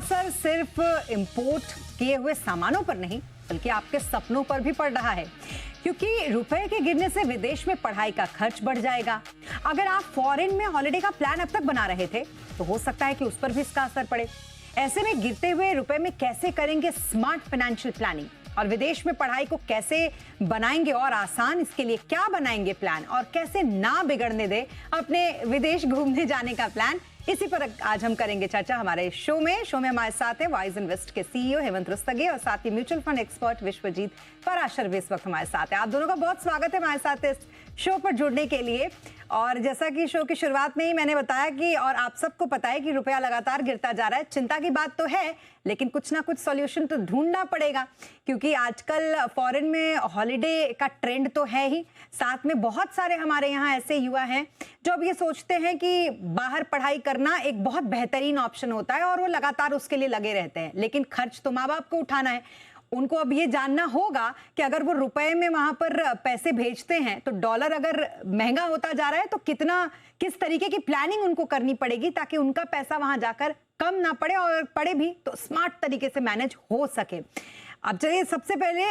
असर सिर्फ इंपोर्ट किए हुए सामानों पर नहीं बल्कि आपके सपनों पर भी पड़ रहा है, क्योंकि रुपए के गिरने से विदेश में पढ़ाई का खर्च बढ़ जाएगा। अगर आप फॉरेन में हॉलिडे का प्लान अब तक बना रहे थे तो हो सकता है कि उस पर भी इसका असर पड़े। ऐसे में गिरते हुए रुपए में कैसे करेंगे स्मार्ट फाइनेंशियल प्लानिंग, और विदेश में पढ़ाई को कैसे बनाएंगे और आसान, इसके लिए क्या बनाएंगे प्लान, और कैसे ना बिगड़ने दे अपने विदेश घूमने जाने का प्लान, इसी पर आज हम करेंगे चर्चा हमारे शो में हमारे साथ है वाइज इन्वेस्ट के सीईओ हेमंत रुस्तगी और साथ ही mutual fund expert Vishwajeet Parashar भी इस वक्त हमारे साथ है। आप दोनों का बहुत स्वागत है हमारे साथ इस शो पर जुड़ने के लिए। और जैसा कि शो की शुरुआत में ही मैंने बताया कि और आप सबको पता है कि रुपया लगातार गिरता जा रहा है, चिंता की बात तो है, लेकिन कुछ ना कुछ सॉल्यूशन तो ढूंढना पड़ेगा, क्योंकि आजकल फॉरेन में हॉलिडे का ट्रेंड तो है ही, साथ में बहुत सारे हमारे यहाँ ऐसे युवा हैं जो अब ये सोचते हैं कि बाहर पढ़ाई करना एक बहुत बेहतरीन ऑप्शन होता है और वो लगातार उसके लिए लगे रहते हैं, लेकिन खर्च तो माँ बाप को उठाना है। उनको अब ये जानना होगा कि अगर वो रुपए में वहां पर पैसे भेजते हैं तो डॉलर अगर महंगा होता जा रहा है तो किस तरीके की प्लानिंग उनको करनी पड़ेगी ताकि उनका पैसा वहां जाकर कम ना पड़े, और पड़े भी तो स्मार्ट तरीके से मैनेज हो सके। अब चलिए सबसे पहले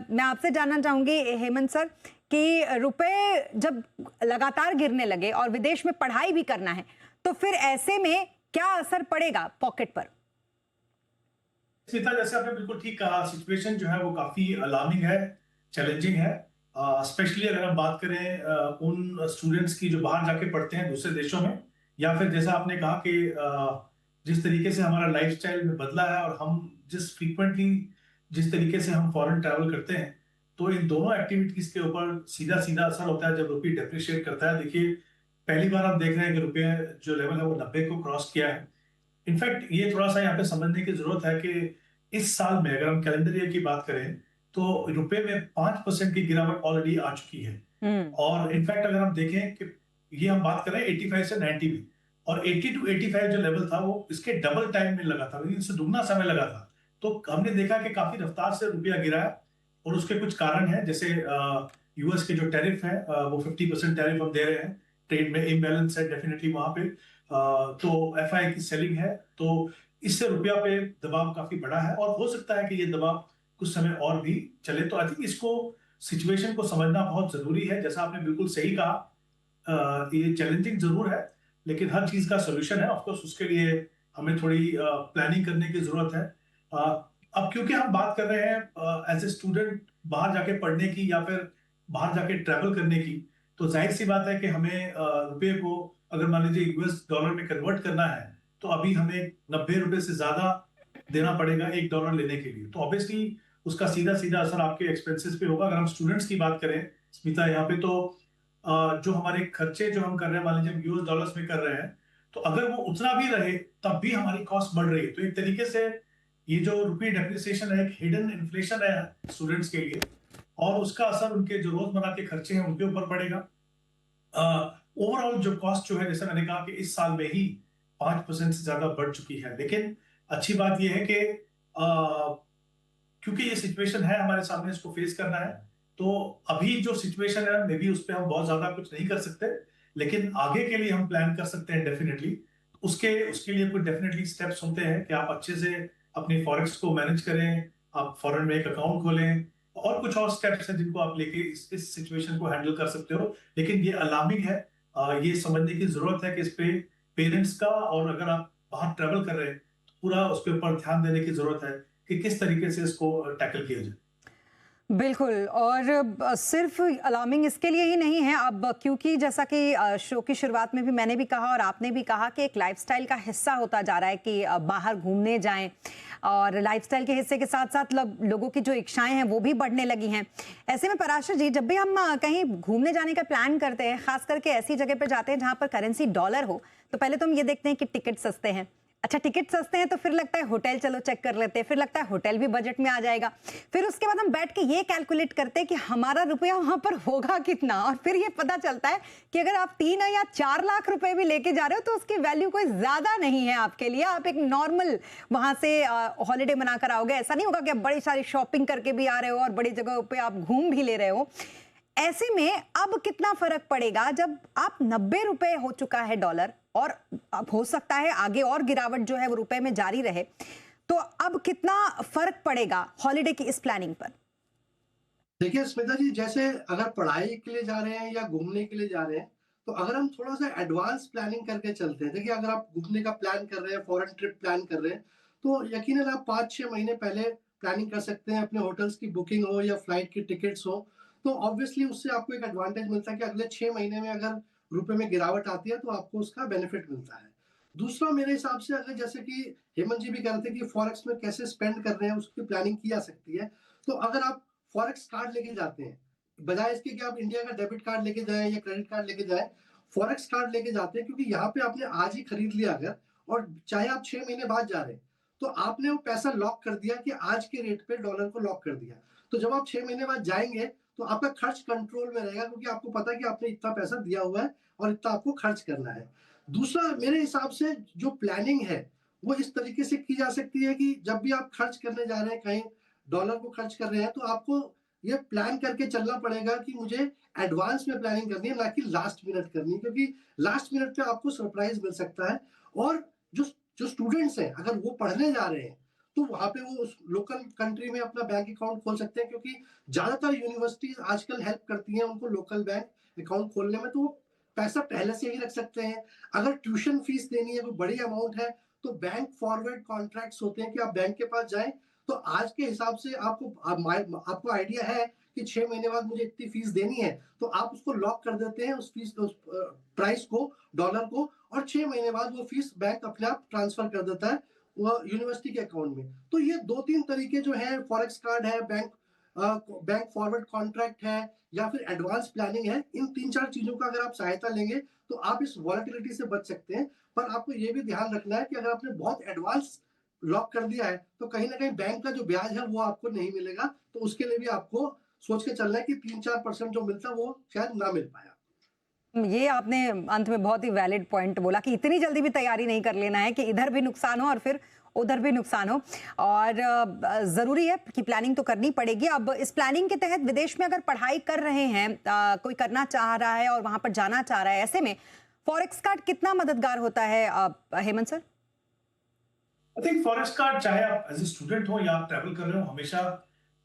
मैं आपसे जानना चाहूंगी हेमंत सर कि रुपए जब लगातार गिरने लगे और विदेश में पढ़ाई भी करना है तो फिर ऐसे में क्या असर पड़ेगा पॉकेट पर? सीता, जैसे आपने बिल्कुल ठीक कहा, सिचुएशन जो है वो काफी अलार्मिंग है, चैलेंजिंग है। स्पेशली अगर हम बात करें उन स्टूडेंट्स की जो बाहर जाके पढ़ते हैं दूसरे देशों में, या फिर जैसा आपने कहा कि जिस तरीके से हमारा लाइफस्टाइल में बदला है और हम जिस तरीके से हम फॉरेन ट्रैवल करते हैं, तो इन दोनों एक्टिविटीज के ऊपर सीधा सीधा असर होता है जब रुपये डेप्रिशिएट करता है। देखिए, पहली बार हम देख रहे हैं कि रुपये जो लेवल है वो 90 को क्रॉस किया है। इनफैक्ट ये थोड़ा सा यहाँ पे समझने की जरूरत है कि इस साल में अगर हम कैलेंडर ईयर की बात करें तो रुपए में 5% की गिरावट ऑलरेडी आ चुकी है। और इनफैक्ट अगर हम देखें कि ये हम बात करें 85 से 90 में, और 80 टू 85 जो लेवल था वो इसके डबल टाइम में लगा था, इससे दुगना समय लगा था। तो हमने देखा कि काफी रफ्तार से रुपया गिरा है, और उसके कुछ कारण है, जैसे यूएस के जो टैरिफ है वो 50% टैरिफ हम दे रहे हैं, ट्रेड में इम्बैलेंस है डेफिनेटली वहां पे, तो एफआई की सेलिंग है, तो इससे रुपया पे दबाव काफी बड़ा है और हो सकता है कि ये दबाव कुछ समय और भी चले। तो आई थिंक इसको सिचुएशन को समझना बहुत जरूरी है। जैसा आपने बिल्कुल सही कहा, ये चैलेंजिंग जरूर है, लेकिन हर चीज का सोल्यूशन है। ऑफकोर्स उसके लिए हमें थोड़ी प्लानिंग करने की जरूरत है। अब क्योंकि हम बात कर रहे हैं एज ए स्टूडेंट बाहर जाके पढ़ने की या फिर बाहर जाके ट्रैवल करने की, तो जाहिर सी बात है कि हमें रुपये को अगर मान लीजिए यूएस डॉलर में कन्वर्ट करना है तो अभी हमें 90 रुपए से ज्यादा देना पड़ेगा $1 लेने के लिए। तो ऑब्वियसली उसका सीधा सीधा असर आपके एक्सपेंसेस पे होगा। अगर हम स्टूडेंट्स की बात करें स्मिता यहाँ पे, तो जो हमारे खर्चे जो हम कर रहे हैं, मान लीजिए हम यूएस डॉलर्स में कर रहे हैं, तो अगर वो उतना भी रहे तब भी हमारी कॉस्ट बढ़ रही है। तो एक तरीके से ये जो रुपये डेप्रिसिएशन है एक हिडन इन्फ्लेशन है स्टूडेंट्स के लिए, और उसका असर उनके जो रोजमर्रा के खर्चे हैं उनके ऊपर पड़ेगा। ओवरऑल जो कॉस्ट जो है, जैसे मैंने कहा कि इस साल में ही 5% से ज्यादा बढ़ चुकी है। लेकिन अच्छी बात यह है कि क्योंकि ये सिचुएशन है हमारे सामने, इसको फेस करना है, तो अभी जो सिचुएशन है मे बी उस पर हम बहुत ज्यादा कुछ नहीं कर सकते, लेकिन आगे के लिए हम प्लान कर सकते हैं डेफिनेटली। उसके लिए कुछ डेफिनेटली स्टेप्स होते हैं कि आप अच्छे से अपनी फॉरेक्स को मैनेज करें, आप फॉरेन में एक अकाउंट खोलें, और कुछ और स्टेप्स हैं जिनको आप लेके इस सिचुएशन को हैंडल कर सकते हो। लेकिन ये अलार्मिंग है, ये समझने की जरूरत है कि इस पे पेरेंट्स का, और अगर आप बाहर ट्रैवल कर रहे हैं तो पूरा उसके ऊपर ध्यान देने की जरूरत है कि किस तरीके से इसको टैकल किया जाए। बिल्कुल, और सिर्फ अलार्मिंग इसके लिए ही नहीं है अब, क्योंकि जैसा कि शो की शुरुआत में भी मैंने भी कहा और आपने भी कहा कि एक लाइफस्टाइल का हिस्सा होता जा रहा है कि बाहर घूमने जाएं, और लाइफस्टाइल के हिस्से के साथ साथ लोगों की जो इच्छाएं हैं वो भी बढ़ने लगी हैं। ऐसे में पराशर जी, जब भी हम कहीं घूमने जाने का प्लान करते हैं, खास करके ऐसी जगह पर जाते हैं जहाँ पर करेंसी डॉलर हो, तो पहले तो हम ये देखते हैं कि टिकट सस्ते हैं। अच्छा, टिकट सस्ते हैं तो फिर लगता है होटल चलो चेक कर लेते हैं, फिर लगता है होटल भी बजट में आ जाएगा, फिर उसके बाद हम बैठ के ये कैलकुलेट करते हैं कि हमारा रुपया वहां पर होगा कितना, और फिर ये पता चलता है कि अगर आप 3 या 4 लाख रुपए भी लेके जा रहे हो तो उसकी वैल्यू कोई ज्यादा नहीं है आपके लिए। आप एक नॉर्मल वहां से हॉलीडे मनाकर आओगे, ऐसा नहीं होगा कि आप बड़ी सारी शॉपिंग करके भी आ रहे हो और बड़ी जगह पे आप घूम भी ले रहे हो। ऐसे में अब कितना फर्क पड़ेगा जब आप 90 रुपए हो चुका है डॉलर, और अब हो सकता है आगे और गिरावट जो है वो रुपए में जारी रहे, तो अब कितना फर्क पड़ेगा हॉलिडे की इस प्लानिंग पर? देखिए स्मिता जी, जैसे अगर पढ़ाई के लिए जा रहे हैं या घूमने के लिए जा रहे हैं, तो अगर हम थोड़ा सा एडवांस प्लानिंग करके चलते हैं, देखिए अगर आप घूमने का प्लान कर रहे हैं, फॉरेन ट्रिप प्लान कर रहे हैं, तो यकीनन आप 5-6 महीने पहले प्लानिंग कर सकते हैं, अपने होटल्स की बुकिंग हो या फ्लाइट की टिकट्स हो। तो ऑब्वियसली उससे आपको एक एडवांटेज मिलता है कि अगले 6 महीने में अगर रुपए में गिरावट आती है, तो आपको उसका बेनिफिट मिलता है। दूसरा मेरे हिसाब से, अगर जैसे कि हेमंत जी भी कह रहे थे कि फॉरेक्स में कैसे स्पेंड कर रहे हैं, उसकी प्लानिंग की जा सकती है। तो अगर आप फॉरेक्स कार्ड लेके जाते हैं, बजाय इसके कि आप इंडिया का डेबिट कार्ड लेके जाएँ या क्रेडिट कार्ड लेके जाएँ, फॉरेक्स कार्ड लेके जाते हैं, क्योंकि यहाँ पे आपने आज ही खरीद लिया अगर, और चाहे आप 6 महीने बाद जा रहे हैं, तो आपने वो पैसा लॉक कर दिया कि आज के रेट पे डॉलर को लॉक कर दिया। तो जब आप 6 महीने बाद जाएँगे, तो आपका खर्च कंट्रोल में रहेगा, क्योंकि आपको पता है कि आपने इतना पैसा दिया हुआ है और इतना आपको खर्च करना है। दूसरा मेरे हिसाब से जो प्लानिंग है, वो इस तरीके से की जा सकती है कि जब भी आप खर्च करने जा रहे हैं कहीं, डॉलर को खर्च कर रहे हैं, तो आपको ये प्लान करके चलना पड़ेगा कि मुझे एडवांस में प्लानिंग करनी है, ना कि लास्ट मिनट करनी है, क्योंकि लास्ट मिनट पे आपको सरप्राइज मिल सकता है। और जो जो स्टूडेंट्स हैं, अगर वो पढ़ने जा रहे हैं, तो वहाँ पे वो उस लोकल कंट्री में अपना बैंक अकाउंट खोल सकते हैं, क्योंकि ज़्यादातर यूनिवर्सिटीज़ आजकल हेल्प करती हैं उनको लोकल बैंक अकाउंट खोलने में, तो वो पैसा पहले से ही रख सकते हैं। अगर ट्यूशन फीस देनी है, कोई बड़ी अमाउंट है, तो बैंक फॉरवर्ड कॉन्ट्रैक्ट्स होते हैं कि आप बैंक के पास जाएँ, तो आज के हिसाब से आपको आइडिया है कि 6 महीने बाद मुझे इतनी फीस देनी है, तो आप उसको लॉक कर देते हैं, उस प्राइस को, डॉलर को, और 6 महीने बाद वो फीस बैंक अपने आप ट्रांसफर कर देता है वो यूनिवर्सिटी के अकाउंट में। तो ये 2-3 तरीके जो हैं, फॉरेक्स कार्ड है, बैंक फॉरवर्ड कॉन्ट्रैक्ट है, या फिर एडवांस प्लानिंग है, इन 3-4 चीज़ों का अगर आप सहायता लेंगे, तो आप इस वॉलेटिलिटी से बच सकते हैं। पर आपको ये भी ध्यान रखना है कि अगर आपने बहुत एडवांस लॉक कर दिया है, तो कहीं न कहीं बैंक का जो ब्याज है वो आपको नहीं मिलेगा, तो उसके लिए भी आपको सोच के चलना है कि 3-4% जो मिलता है वो शायद ना मिल पाए। ये आपने अंत में बहुत ही वैलिड पॉइंट बोला कि इतनी जल्दी भी तैयारी नहीं कर लेना है कि इधर भी नुकसान हो और फिर उधर भी नुकसान हो, और ज़रूरी है कि प्लानिंग तो करनी पड़ेगी। अब इस प्लानिंग के तहत विदेश में अगर पढ़ाई कर रहे हैं, कोई करना चाह रहा है और वहाँ पर जाना चाह रहा है, ऐसे में फॉरेक्स कार्ड कितना मददगार होता है Hemant sir? I think Forrest card, चाहे आप एज ए स्टूडेंट हो या आप ट्रैवल कर रहे हो, हमेशा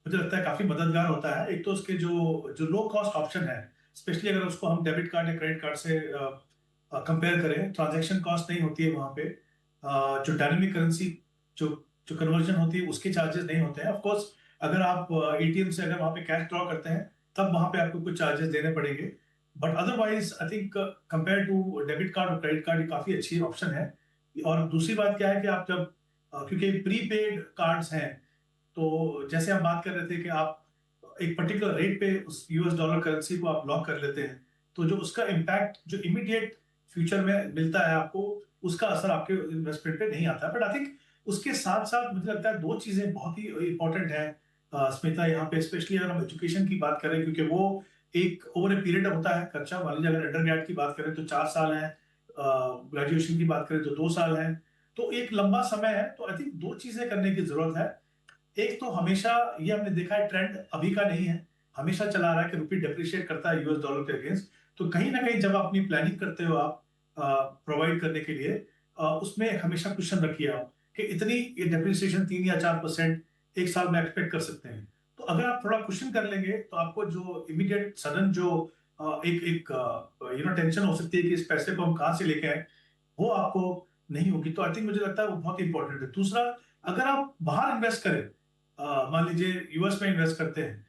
मुझे लगता है काफी मददगार होता है। एक तो उसके जो जो लो कॉस्ट ऑप्शन है, स्पेशली अगर उसको हम डेबिट कार्ड या क्रेडिट कार्ड से कंपेयर करें, ट्रांजैक्शन कॉस्ट नहीं होती है वहाँ पे। जो डायनेमिक करेंसी जो जो कन्वर्जन होती है उसके चार्जेस नहीं होते हैं। ऑफ कोर्स अगर आप एटीएम से अगर वहाँ पे कैश ड्रॉ करते हैं, तब वहाँ पे आपको कुछ चार्जेस देने पड़ेंगे। But otherwise I think compare to debit card और क्रेडिट कार्ड, ये काफी अच्छी ऑप्शन है। और दूसरी बात क्या है कि आप जब क्योंकि प्रीपेड कार्ड्स हैं, तो जैसे हम बात कर रहे थे कि आप एक पर्टिकुलर रेट पे उस यूएस डॉलर करेंसी को आप लॉक कर लेते हैं, तो जो उसका इम्पैक्ट जो इमीडिएट फ्यूचर में मिलता है आपको, उसका असर आपके इन्वेस्टमेंट पे नहीं आता। बट आई थिंक उसके साथ साथ मुझे लगता है दो चीजें बहुत ही इंपॉर्टेंट है स्मिता, यहाँ पे स्पेशली अगर हम एजुकेशन की बात करें, क्योंकि वो एक ओवर ए पीरियड होता है खर्चा। मान लीजिए अगर अंडर की बात करें तो 4 साल है, ग्रेजुएशन की बात करें तो 2 साल है, तो एक लंबा समय है। तो आई थिंक दो चीजें करने की जरूरत है। एक तो हमेशा, ये हमने देखा है ट्रेंड अभी का नहीं है, हमेशा चला रहा है कि रुपी डिप्रिशिएट करता है यूएस डॉलर के अगेंस्ट। तो कहीं ना कहीं जब आप अपनी प्लानिंग करते हो, आप प्रोवाइड करने के लिए, उसमें हमेशा क्वेश्चन रखिए आप कि इतनी डिप्रिसिएशन 3 या 4% एक साल में एक्सपेक्ट कर सकते हैं। तो अगर आप थोड़ा क्वेश्चन कर लेंगे, तो आपको जो इमीडिएट सडन जो एक एक टेंशन हो सकती है कि इस पैसे को हम कहाँ से लेके आए, वो आपको नहीं होगी। तो आई थिंक मुझे लगता है वो बहुत इंपॉर्टेंट है। दूसरा, अगर आप बाहर इन्वेस्ट करें, मान लीजिए यूएस में इन्वेस्ट करते हैं,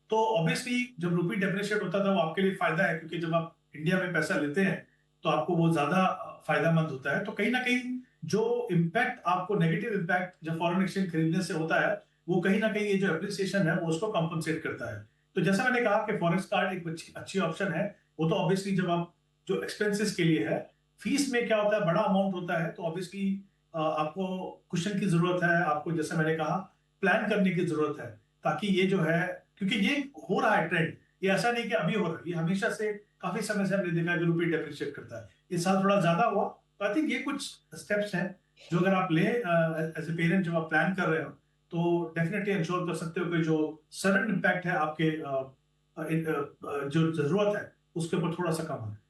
तो ऑब्वियसली जब रुपी डेप्रिशिएट होता था वो आपके लिए फायदा है, क्योंकि जब आप इंडिया में पैसा लेते हैं तो आपको वो ज्यादा फायदामंद होता है। तो कहीं ना कहीं जो इम्पैक्ट आपको, नेगेटिव इम्पैक्ट जब फॉरेन एक्सचेंज खरीदने से होता है, वो कहीं ना कहीं ये जो एप्रिसिएशन है वो उसको कॉम्पनसेट करता है। तो जैसा मैंने कहा कि फॉरेक्स कार्ड एक अच्छी ऑप्शन है। वो तो ऑब्वियसली जब आप जो एक्सपेंसेस के लिए है, फीस में क्या होता है, बड़ा अमाउंट होता है, तो ऑब्वियसली आपको क्वेश्चन की जरूरत है, आपको जैसे मैंने कहा प्लान करने की जरूरत है, ताकि ये जो है, क्योंकि ये हो रहा है ट्रेंड, ये ऐसा नहीं कि अभी हो रहा है, ये हमेशा से काफी समय से हमने देखा कि रुपये डेप्रिशिएट करता है। इस साल थोड़ा ज्यादा हुआ। तो आई थिंक ये कुछ स्टेप्स हैं जो अगर आप ले एज ए पेरेंट जब आप प्लान कर रहे हो, तो डेफिनेटली इंश्योर कर सकते हो कि जो सडन इम्पैक्ट है आपके जो जरूरत है उसके ऊपर थोड़ा सा कम है।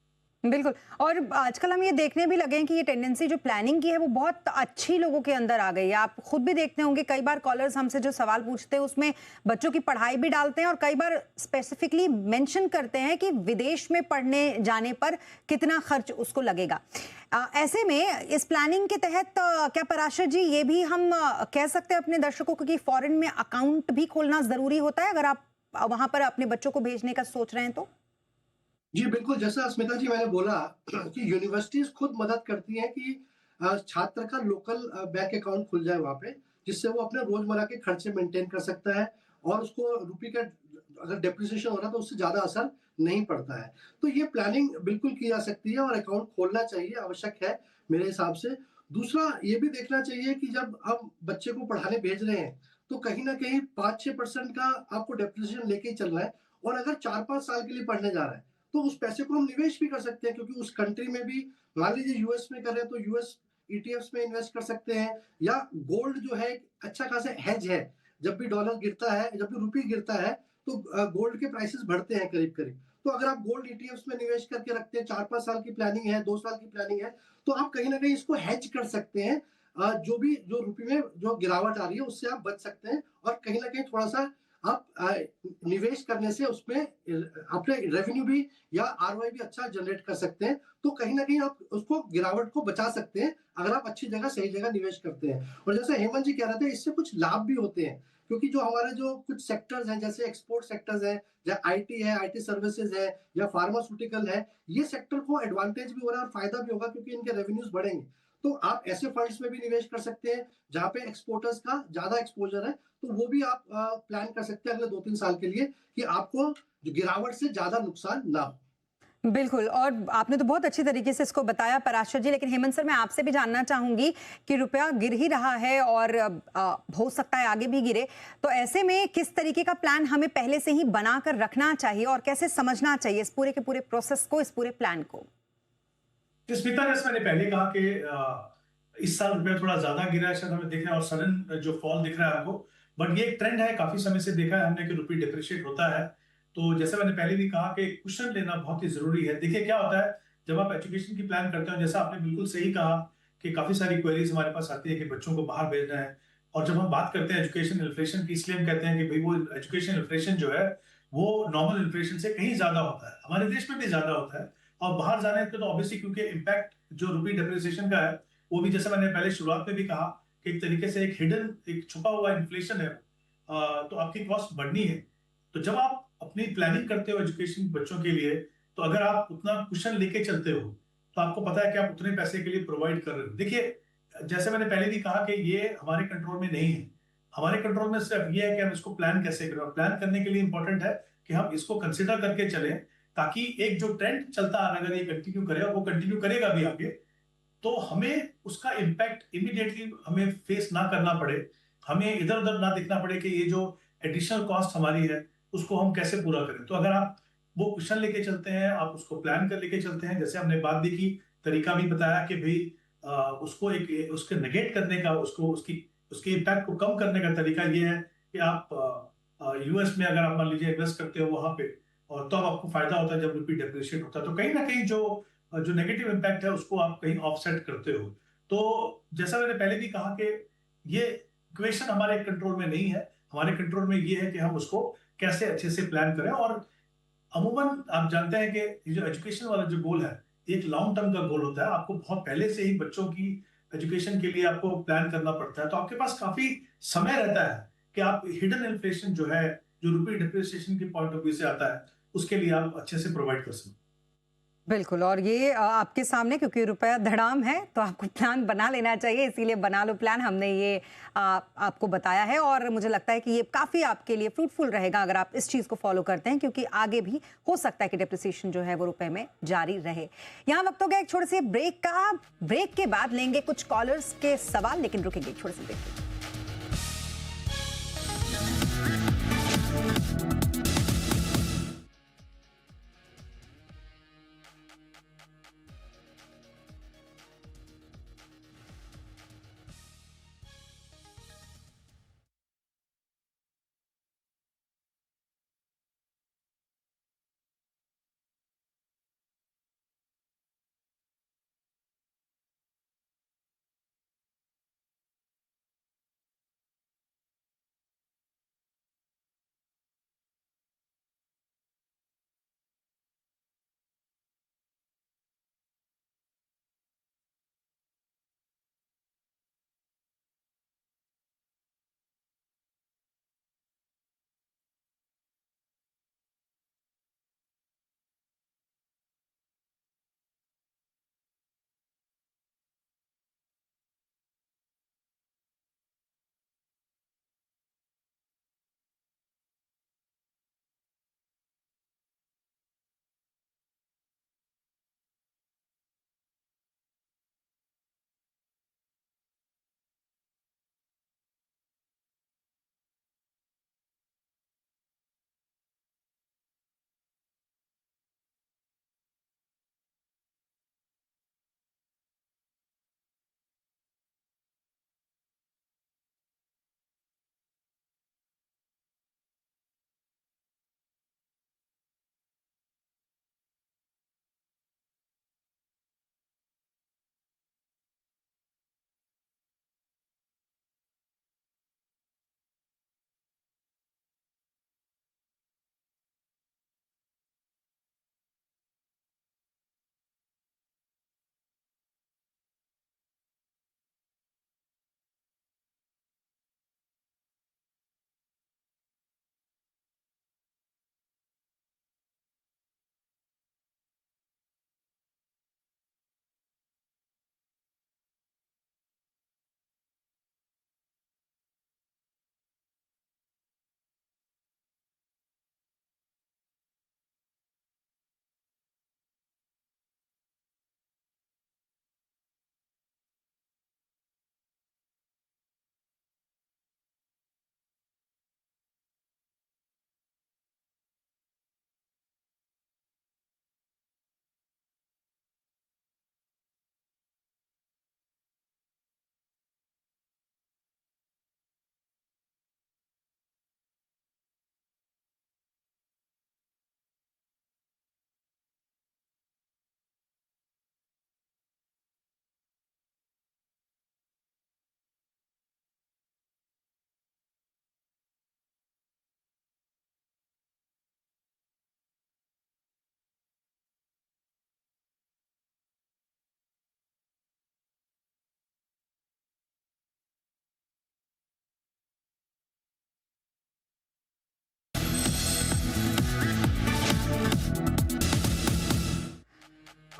बिल्कुल। और आजकल हम ये देखने भी लगे हैं कि ये टेंडेंसी जो प्लानिंग की है वो बहुत अच्छी लोगों के अंदर आ गई है। आप खुद भी देखते होंगे, कई बार कॉलर्स हमसे जो सवाल पूछते हैं उसमें बच्चों की पढ़ाई भी डालते हैं और कई बार स्पेसिफिकली मेंशन करते हैं कि विदेश में पढ़ने जाने पर कितना खर्च उसको लगेगा। ऐसे में इस प्लानिंग के तहत क्या पराशर जी ये भी हम कह सकते हैं अपने दर्शकों को कि फॉरेन में अकाउंट भी खोलना जरूरी होता है अगर आप वहां पर अपने बच्चों को भेजने का सोच रहे हैं तो? जी, बिल्कुल, जैसा स्मिता जी मैंने बोला कि यूनिवर्सिटीज़ खुद मदद करती हैं कि छात्र का लोकल बैंक अकाउंट खुल जाए वहाँ पे, जिससे वो अपने रोज़मर्रा के खर्चे मेंटेन कर सकता है और उसको रुपए का अगर डेप्रिसिएशन हो रहा है तो उससे ज़्यादा असर नहीं पड़ता है। तो ये प्लानिंग बिल्कुल की जा सकती है और अकाउंट खोलना चाहिए, आवश्यक है मेरे हिसाब से। दूसरा ये भी देखना चाहिए कि जब हम बच्चे को पढ़ाने भेज रहे हैं, तो कहीं न कहीं 5-6% का आपको डेप्रिसिएशन लेके ही चलना है और अगर 4-5 साल के लिए पढ़ने जा रहा है, तो उस पैसे को हम निवेश भी कर सकते हैं क्योंकि उस कंट्री में भी मान लीजिए यूएस में कर रहे हैं तो यूएस ईटीएफ्स में इन्वेस्ट कर सकते हैं या गोल्ड जो है एक अच्छा खासा हेज है। जब भी डॉलर गिरता है, जब भी रुपये गिरता है तो गोल्ड के प्राइसेस बढ़ते हैं करीब-करीब। तो अगर आप गोल्ड ईटीएफ्स में निवेश करके रखते हैं, 4-5 साल की प्लानिंग है, 2 साल की प्लानिंग है, तो आप कहीं न कहीं इसको हेज कर सकते हैं। जो रुपये में जो गिरावट आ रही है उससे आप बच सकते हैं और कहीं न कहीं थोड़ा-सा आप निवेश करने से उसमें अपने रेवेन्यू भी या आरओआई भी अच्छा जनरेट कर सकते हैं। तो कहीं न कहीं आप उसको गिरावट को बचा सकते हैं, अगर आप अच्छी जगह, सही जगह निवेश करते हैं। और जैसे हेमंत जी कह रहे थे, इससे कुछ लाभ भी होते हैं, क्योंकि जो हमारे जो कुछ सेक्टर्स हैं, जैसे एक्सपोर्ट सेक्टर्स हैं, या आईटी है, आईटी सर्विसेज़ है या फार्मास्यूटिकल है, ये सेक्टर को एडवांटेज भी हो रहा है और फ़ायदा भी होगा क्योंकि इनके रेवेन्यूज़ बढ़ेंगे। तो आप ऐसे फंड्स में भी निवेश कर सकते हैं, जहाँ पे एक्सपोर्टर्स का ज़्यादा एक्सपोज़र है, तो वो भी आप प्लान कर सकते हैं अगले 2-3 साल के लिए कि आपको जो गिरावट से ज़्यादा नुकसान ना हो। बिल्कुल। और आपने तो बहुत अच्छी तरीके से इसको बताया पराशर जी, लेकिन हेमंत सर मैं आपसे भी जानना चाहूंगी कि रुपया गिर ही रहा है और हो सकता है आगे भी गिरे, तो ऐसे में किस तरीके का प्लान हमें पहले से ही बनाकर रखना चाहिए और कैसे समझना चाहिए इस पूरे के पूरे प्रोसेस को, इस पूरे प्लान को? स्मिता, जैसे मैंने पहले कहा कि इस साल रुपया थोड़ा ज्यादा गिरा है, शायद हमें दिख रहा है और सडन जो फॉल दिख रहा है हमको। बट ये एक ट्रेंड है, काफी समय से देखा है हमने कि रुपये डिप्रिशिएट होता है। तो जैसे मैंने पहले भी कहा कि कुशन लेना बहुत ही जरूरी है। देखिए क्या होता है जब आप एजुकेशन की प्लान करते हो, जैसा आपने बिल्कुल सही कहा कि काफी सारी क्वेरीज हमारे पास आती है कि बच्चों को बाहर भेजना है। और जब हम बात करते हैं एजुकेशन इन्फ्लेशन की, इसलिए हम कहते हैं कि भाई वो एजुकेशन इन्फ्लेशन जो है वो नॉर्मल इन्फ्लेशन से कहीं ज्यादा होता है, हमारे देश में भी ज्यादा होता है। और बाहर जाने पे तो ऑब्वियसली क्योंकि इम्पैक्ट जो रुपी डेप्रिसिएशन का है वो भी, जैसे मैंने पहले शुरुआत में भी कहा कि एक तरीके से एक हिडन, एक छुपा हुआ इन्फ्लेशन है। तो आपकी कॉस्ट बढ़नी है। तो जब आप अपनी प्लानिंग करते हो एजुकेशन बच्चों के लिए, तो अगर आप उतना कुशन लेके चलते हो तो आपको पता है कि आप उतने पैसे के लिए प्रोवाइड कर रहे हो। देखिए जैसे मैंने पहले भी कहा कि ये हमारे कंट्रोल में नहीं है। हमारे कंट्रोल में सिर्फ ये है कि हम इसको प्लान कैसे करें, और प्लान करने के लिए इंपॉर्टेंट है कि हम इसको कंसिडर करके चलें, ताकि एक जो ट्रेंड चलता आ रहा है अगर ये कंटिन्यू करे, और वो कंटिन्यू करेगा भी आगे, तो हमें उसका इम्पैक्ट इमीडिएटली हमें फेस ना करना पड़े। हमें इधर उधर ना देखना पड़े कि ये जो एडिशनल कॉस्ट हमारी है उसको हम कैसे पूरा करें। तो अगर आप वो क्वेश्चन लेके चलते हैं, आप उसको प्लान कर लेके चलते हैं, जैसे हमने बात देखी, तरीका भी बताया कि भाई उसको एक उसके नेगेट करने का, उसको उसकी उसके इम्पैक्ट को कम करने का तरीका ये है कि आप यूएस में अगर आप मान लीजिए इन्वेस्ट करते हो वहां पे, और तब आपको फायदा होता है जब रुपी डेप्रिशिएट होता है, तो कहीं ना कहीं जो नेगेटिव इम्पैक्ट है उसको आप कहीं ऑफसेट करते हो। तो जैसा मैंने पहले भी कहा कि ये इक्वेशन हमारे कंट्रोल में नहीं है। हमारे कंट्रोल में ये है कि हम उसको कैसे अच्छे से प्लान करें। और अमूमन आप जानते हैं कि ये जो एजुकेशन वाला जो गोल है, एक लॉन्ग टर्म का गोल होता है। आपको बहुत पहले से ही बच्चों की एजुकेशन के लिए आपको प्लान करना पड़ता है, तो आपके पास काफी समय रहता है कि आप हिडन इन्फ्लेशन जो है, जो रुपी डिप्रिसिएशन के पॉइंट ऑफ व्यू से आता है, उसके लिए आप अच्छे से प्रोवाइड कर सकते। बिल्कुल। और ये आपके सामने, क्योंकि रुपया धड़ाम है तो आपको प्लान बना लेना चाहिए, इसीलिए बना लो प्लान। हमने ये आपको बताया है और मुझे लगता है कि ये काफ़ी आपके लिए फ्रूटफुल रहेगा अगर आप इस चीज़ को फॉलो करते हैं, क्योंकि आगे भी हो सकता है कि डिप्रिसिएशन जो है वो रुपए में जारी रहे। यहाँ वक्त हो गया एक छोटे से ब्रेक का। ब्रेक के बाद लेंगे कुछ कॉलर्स के सवाल, लेकिन रुकेंगे एक छोटे से ब्रेक।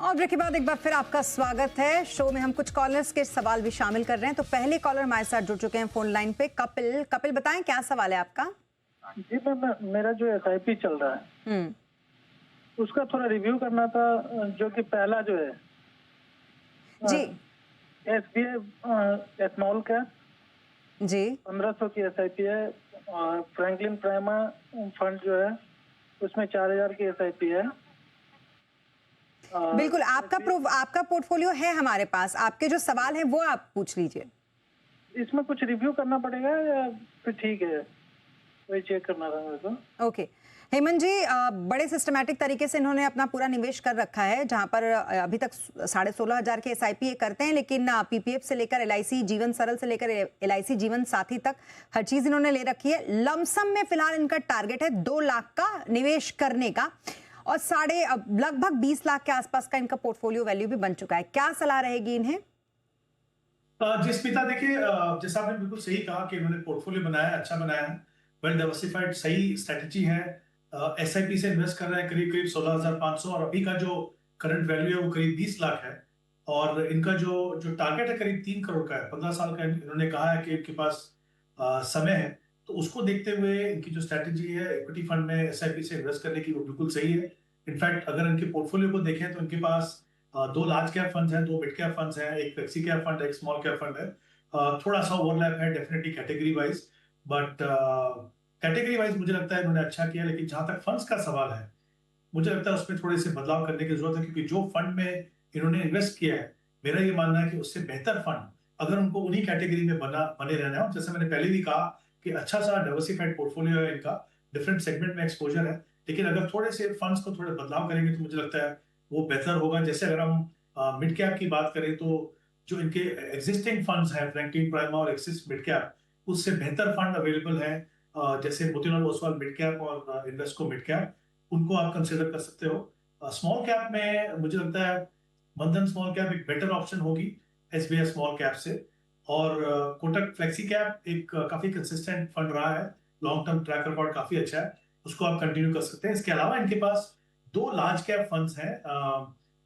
और ब्रेक के बाद एक बार फिर आपका स्वागत है। शो में हम कुछ कॉलर्स के सवाल भी शामिल कर रहे हैं। तो पहले कॉलर हमारे साथ जुड़ चुके हैं फोन लाइन पे, कपिल बताएं क्या सवाल है आपका। जी मैम, मेरा जो SIP चल रहा है उसका थोड़ा रिव्यू करना था। जो कि पहला जो है जी SBI स्मॉल कैप जी 1500 की SIP है, और फ्रैंकलिन प्राइमा फंड जो है उसमें 4000 की SIP है। बिल्कुल, आपका पोर्टफोलियो है हमारे पास। आपके जो सवाल हैं वो आप पूछ लीजिए। इसमें कुछ रिव्यू करना पड़ेगा या फिर ठीक है, वही चेक करना था मेरे को। ओके हेमंत जी, बड़े सिस्टमैटिक तरीके से इन्होंने अपना पूरा निवेश कर रखा है, जहां पर अभी तक 16,500 के SIP ये करते हैं, लेकिन PPF से लेकर LIC जीवन सरल से लेकर LIC जीवन साथी तक हर चीज इन्होंने ले रखी है। लमसम में फिलहाल इनका टारगेट है 2 लाख का निवेश करने का, और लगभग 20 लाख के आसपास का इनका पोर्टफोलियो वैल्यू भी बन चुका है। क्या सलाह रहेगी इन्हें? जी स्मिता, देखिए जैसा आपने बिल्कुल सही कहा कि इन्होंने पोर्टफोलियो बनाया है, अच्छा बनाया है, वेल डाइवर्सिफाइड, सही स्ट्रेटजी है। SIP से इन्वेस्ट कर रहे हैं करीब करीब 16,500, और अभी का जो करंट वैल्यू है वो करीब 20 लाख है। और इनका जो टारगेट है करीब 3 करोड़ का है। 15 साल का इन्होंने कहा है कि इनके पास समय है, तो उसको देखते हुए इनकी जो स्ट्रेटजी है इक्विटी फंड में SIP से इन्वेस्ट करने की, वो बिल्कुल सही है। इनफैक्ट अगर इनके पोर्टफोलियो को देखें तो इनके पास 2 लार्ज कैप फंड्स हैं, 2 मिड कैप फंड्स हैं, एक फ्लेक्सी कैप फंड है, एक स्मॉल कैप फंड है। थोड़ा सा ओवरलैप है definitely category wise, but category wise मुझे लगता है इन्होंने अच्छा किया। लेकिन जहां तक फंड्स का सवाल है, मुझे लगता है उसमें थोड़े से बदलाव करने की जरूरत है, क्योंकि जो फंड में इन्होंने इन्वेस्ट किया है, मेरा ये मानना है कि उससे बेहतर फंड अगर उनको उन्हीं कैटेगरी में बने रहना है, जैसे मैंने पहले भी कहा कि अच्छा सा डाइवर्सिफाइड पोर्टफोलियो है इनका, डिफरेंट सेगमेंट में एक्सपोजर है, लेकिन अगर थोड़े से फंड्स को थोड़े बदलाव करेंगे तो मुझे लगता है वो बेहतर होगा। जैसे अगर हम मिड कैप की बात करें तो जो इनके एग्जिस्टिंग फंड्स हैं, फ्रैंकलिन प्राइमा और एक्सिस मिड कैप, उससे बेहतर फंड अवेलेबल है, जैसे मोतीलाल ओसवाल मिड कैप और इन्वेस्को मिड कैप, उनको आप कंसिडर कर सकते हो। स्मॉल कैप में मुझे लगता है बंधन स्मॉल कैप एक बेटर ऑप्शन होगी SBI स्मॉल कैप से, और कोटक फ्लेक्सी कैप एक काफी कंसिस्टेंट फंड रहा है, लॉन्ग टर्म ट्रैक रिकॉर्ड काफी अच्छा है, उसको आप कंटिन्यू कर सकते हैं। इसके अलावा इनके पास 2 लार्ज कैप फंड्स हैं,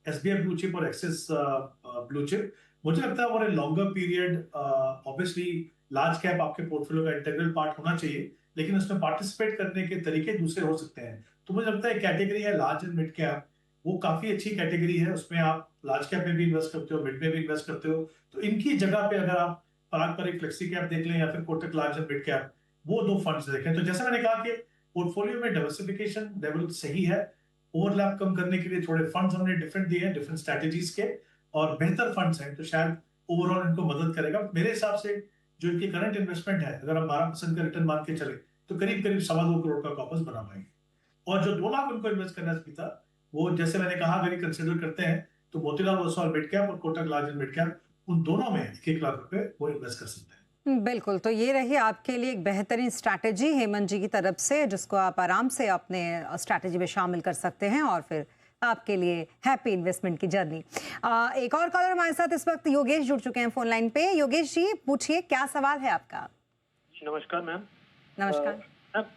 SBI ब्लू चिप और एक्सिस ब्लू चिप। मुझे लगता है over a longer period obviously large cap आपके पोर्टफोलियो का इंटीग्रल पार्ट होना चाहिए, लेकिन उसमें पार्टिसिपेट करने के तरीके दूसरे हो सकते हैं। तो मुझे लगता है कैटेगरी है लार्ज एंड मिड कैप, वो काफी अच्छी कैटेगरी है, उसमें आप लार्ज कैप में भी इन्वेस्ट करते हो, मिड में भी इन्वेस्ट करते हो। तो इनकी जगह पे अगर आप पारंपरिक फ्लेक्सी कैप देख लें या फिर Kotak large and mid cap, वो 2 फंड्स देखें। तो जैसे मैंने कहा कि पोर्टफोलियो में डाइवर्सिफिकेशन लेवल सही है, ओवरलैप कम करने के लिए थोड़े फंड्स हमने डिफरेंट दिए हैं, डिफरेंट स्ट्रैटेजीज के, और बेहतर फंड्स हैं, तो शायद ओवरऑल इनको मदद करेगा। मेरे हिसाब से जो इनकी करंट इन्वेस्टमेंट है, अगर हम 12% का रिटर्न मान के चले तो करीब करीब 2.25 करोड़ का कॉपस बना पाएंगे। और जो 2 लाख उनको इन्वेस्ट करना है, वो जैसे मैंने कहा अगर कंसिडर करते हैं तो मोतीलाल ओसवाल मिड कैप और Kotak large and mid cap, उन दोनों में 1-1 लाख रुपए वो इन्वेस्ट कर सकते हैं। बिल्कुल, तो ये रही आपके लिए एक बेहतरीन स्ट्रैटेजी हेमंत जी की तरफ से, जिसको आप आराम से अपने स्ट्रैटेजी में शामिल कर सकते हैं, और फिर आपके लिए हैप्पी इन्वेस्टमेंट की जर्नी। एक और कॉलर हमारे साथ इस वक्त योगेश जुड़ चुके हैं फोन लाइन पे। योगेश जी पूछिए, क्या सवाल है आपका? नमस्कार मैम। नमस्कार।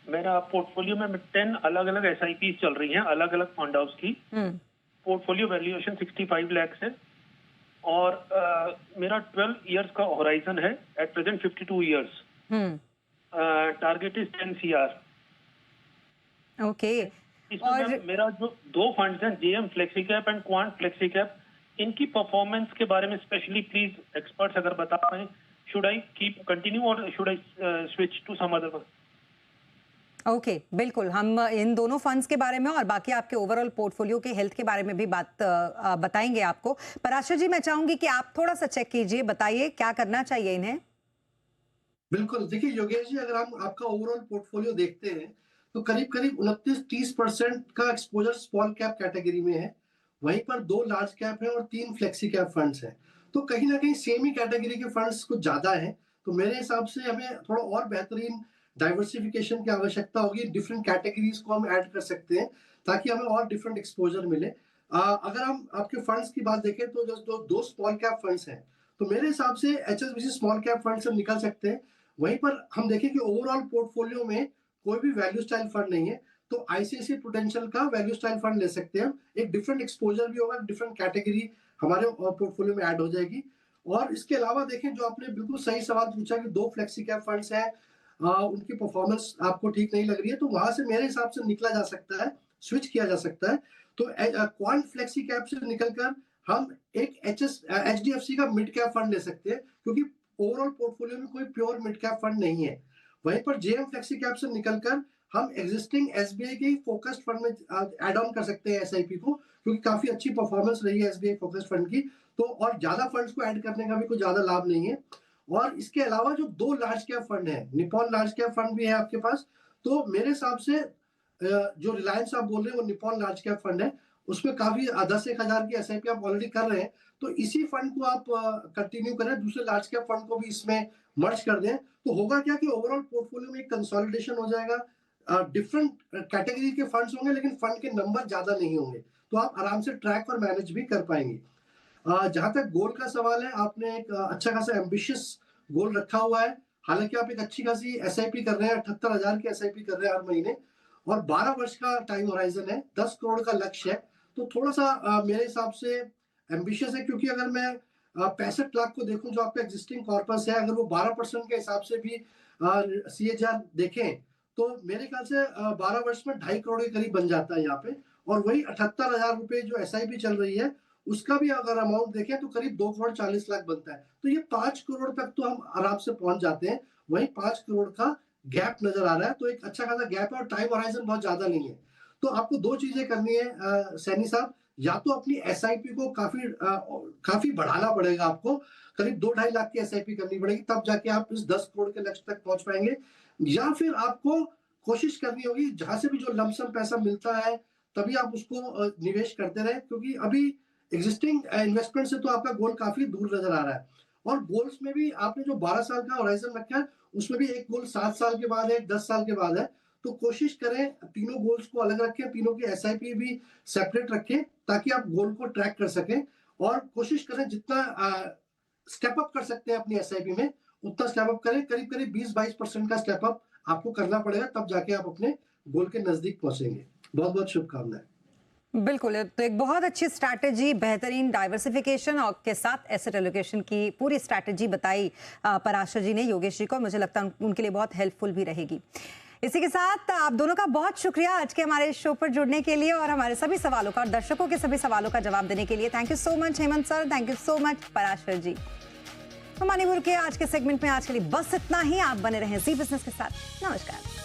मेरा पोर्टफोलियो में 10 अलग अलग SIP चल रही हैं, अलग अलग फंड हाउस की। पोर्टफोलियो वैल्यूएशन 65 लाख है, और मेरा 12 इयर्स का होराइजन है, at present 52 years. Target is 10 CR। Okay. और मेरा जो 2 फंड्स हैं, JM flexi cap and quant flexi cap, इनकी परफॉर्मेंस के बारे में स्पेशली प्लीज एक्सपर्ट्स अगर बता पाएं, शुड आई कीप कंटिन्यू और should I switch to some other one? Okay, बिल्कुल, हम इन दोनों फंड्स के बारे में और बाकी आपके ओवरऑल पोर्टफोलियो के हेल्थ के बारे में भी बात बताएंगे आपको। पराशर जी, मैं चाहूंगी कि आप थोड़ा सा चेक कीजिए, बताइए क्या करना चाहिए इन्हें। बिल्कुल, देखिए योगेश जी, अगर हम आपका ओवरऑल पोर्टफोलियो देखते हैं तो करीब करीब 29-30% का एक्सपोजर स्मॉल कैप कैटेगरी में है, वहीं पर 2 लार्ज कैप है और 3 फ्लेक्सी कैप फंड्स हैं। तो कहीं ना कहीं सेम ही कैटेगरी के फंड्स कुछ ज्यादा हैं, तो मेरे हिसाब से हमें थोड़ा और बेहतरीन डाइवर्सिफिकेशन की आवश्यकता होगी। डिफरेंट कैटेगरीज को हम ऐड कर सकते हैं ताकि हमें और डिफरेंट एक्सपोजर मिले। अगर हम आपके फंड्स की बात देखें तो जो 2 स्मॉल कैप फंड्स हैं, तो मेरे हिसाब से HSBC स्मॉल कैप फंड से निकल सकते हैं। वहीं पर हम देखें कि ओवरऑल पोर्टफोलियो में कोई भी वैल्यू स्टाइल फंड नहीं है, तो आईसीआईसीआई प्रूडेंशियल का वैल्यू स्टाइल फंड ले सकते हैं। एक डिफरेंट एक्सपोजर भी होगा, डिफरेंट कैटेगरी हमारे पोर्टफोलियो में ऐड हो जाएगी। और इसके अलावा देखें, जो आपने बिल्कुल सही सवाल पूछा कि 2 फ्लेक्सी कैप फंड्स हैं, उनकी परफॉर्मेंस आपको ठीक नहीं लग रही है, तो वहां से मेरे हिसाब से निकला जा सकता है, स्विच किया जा सकता है। तो क्वांट फ्लेक्सी कैप से निकलकर हम एक एचडीएफसी का मिड कैप फंड ले सकते हैं, क्योंकि ओवरऑल पोर्टफोलियो में कोई प्योर मिड कैप फंड नहीं है। वहीं पर जेएम फ्लेक्सी कैप से निकलकर हम एग्जिस्टिंग एसबीआई के फोकस्ड फंड में ऐड ऑन कर सकते हैं एसआईपी को, क्योंकि काफी अच्छी परफॉर्मेंस रही है एसबीआई फोकस्ड फंड की। तो और ज्यादा फंड्स को ऐड करने का भी कोई ज्यादा लाभ नहीं है। और इसके अलावा जो 2 लार्ज कैप फंड है, निपॉन लार्ज कैप फंड भी है आपके पास, तो मेरे हिसाब से जो रिलायंस आप बोल रहे हैं वो निपॉन लार्ज कैप फंड है, उसमें काफी 10-1 हजार की एसआईपी आप ऑलरेडी कर रहे हैं, तो इसी फंड को आप कंटिन्यू करें, दूसरे लार्ज कैप फंड को भी इसमें मर्ज कर दें। तो होगा क्या कि ओवरऑल पोर्टफोलियो में एक कंसोलिडेशन हो जाएगा, डिफरेंट कैटेगरी के फंड्स होंगे, लेकिन फंड के नंबर ज्यादा नहीं होंगे, तो आप आराम से ट्रैक और मैनेज भी कर पाएंगे। जहां तक गोल का सवाल है, आपने एक अच्छा खासा एम्बिशियस गोल रखा हुआ है। हालांकि आप एक अच्छी खासी एसआईपी कर रहे हैं, 78,000 की एसआईपी कर रहे हैं हर महीने, और 12 वर्ष का टाइम होराइजन है, 10 करोड़ का लक्ष्य है, तो थोड़ा सा मेरे हिसाब से एम्बिशियस है। क्योंकि अगर मैं 65 लाख को देखूं जो आपका एग्जिस्टिंग कॉर्पस है, अगर वो 12% के हिसाब से भी सीएजीआर देखें, तो मेरे ख्याल से 12 वर्ष में 2.5 करोड़ के करीब बन जाता है यहाँ पे। और वही 78,000 रुपए जो एसआईपी चल रही है, उसका भी अगर अमाउंट देखें तो करीब 2 करोड़ 40 लाख बनता है। तो ये 5 करोड़ तक तो हम आराम से पहुंच जाते हैं। वही 5 करोड़ का गैप नजर आ रहा है, तो एक अच्छा खासा गैप है और टाइम होराइजन बहुत ज्यादा नहीं है। तो आपको 2 चीजें करनी है सैनी साहब, या तो अपनी एसआईपी को काफी बढ़ाना पड़ेगा, आपको करीब 2-2.5 लाख की एसआईपी करनी पड़ेगी, तब जाके आप इस 10 करोड़ के लक्ष्य तक पहुंच पाएंगे। या फिर आपको कोशिश करनी होगी जहां से भी जो लमसम पैसा मिलता है तभी आप उसको निवेश करते रहे, क्योंकि अभी एग्जिस्टिंग इन्वेस्टमेंट से तो आपका गोल काफी दूर नजर आ रहा है। और गोल्स में भी आपने जो 12 साल का होराइजन रखा है, उसमें भी एक गोल 7 साल के बाद है, 10 साल के बाद है। तो कोशिश करें तीनों गोल्स को अलग रखें, तीनों की एसआईपी भी सेपरेट रखें, ताकि आप गोल को ट्रैक कर सकें। और कोशिश करें जितना स्टेप अप कर सकते हैं अपनी एसआईपी में, उतना स्टेप अप करें। करीब 20-22% का स्टेप अप आपको करना पड़ेगा, तब जाके आप अपने गोल के नजदीक पहुंचेंगे। बहुत बहुत शुभकामनाएं। बिल्कुल, तो एक बहुत अच्छी स्ट्रैटेजी, बेहतरीन डाइवर्सिफिकेशन और के साथ एसेट एलोकेशन की पूरी स्ट्रैटेजी बताई पराशर जी ने योगेश जी को, मुझे लगता है उनके लिए बहुत हेल्पफुल भी रहेगी। इसी के साथ आप दोनों का बहुत शुक्रिया आज के हमारे शो पर जुड़ने के लिए और हमारे सभी सवालों का और दर्शकों के सभी सवालों का जवाब देने के लिए। Thank you so much Hemant sir, thank you so much Parashar ji. Manipur के आज के सेगमेंट में आज के लिए बस इतना ही। आप बने रहें जी बिजनेस के साथ। नमस्कार।